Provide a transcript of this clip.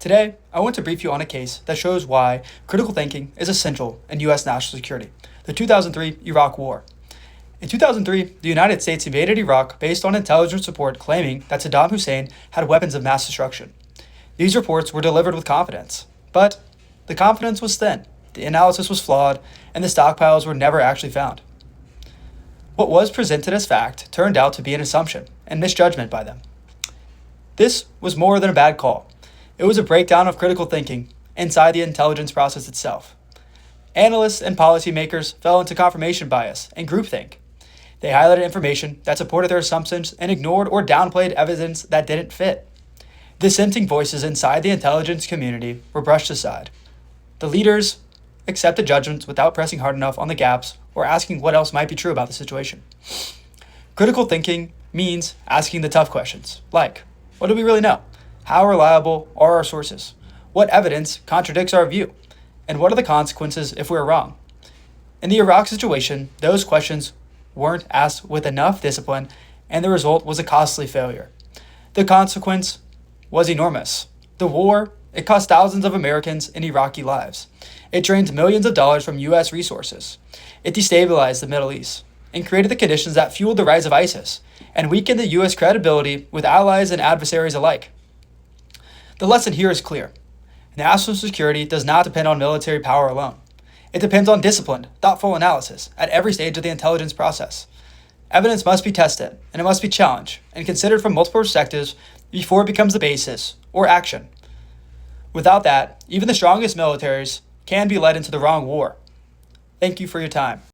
Today, I want to brief you on a case that shows why critical thinking is essential in U.S. national security, the 2003 Iraq War. In 2003, the United States invaded Iraq based on intelligence report claiming that Saddam Hussein had weapons of mass destruction. These reports were delivered with confidence, but the confidence was thin, the analysis was flawed, and the stockpiles were never actually found. What was presented as fact turned out to be an assumption and misjudgment by them. This was more than a bad call. It was a breakdown of critical thinking inside the intelligence process itself. Analysts and policymakers fell into confirmation bias and groupthink. They highlighted information that supported their assumptions and ignored or downplayed evidence that didn't fit. Dissenting voices inside the intelligence community were brushed aside. The leaders accepted judgments without pressing hard enough on the gaps or asking what else might be true about the situation. Critical thinking means asking the tough questions, like, what do we really know? How reliable are our sources? What evidence contradicts our view? And what are the consequences if we're wrong? In the Iraq situation, those questions weren't asked with enough discipline, and the result was a costly failure. The consequence was enormous. The war, it cost thousands of Americans and Iraqi lives. It drained millions of dollars from U.S. resources. It destabilized the Middle East and created the conditions that fueled the rise of ISIS and weakened the U.S. credibility with allies and adversaries alike. The lesson here is clear. National security does not depend on military power alone. It depends on disciplined, thoughtful analysis at every stage of the intelligence process. Evidence must be tested, and it must be challenged and considered from multiple perspectives before it becomes the basis or action. Without that, even the strongest militaries can be led into the wrong war. Thank you for your time.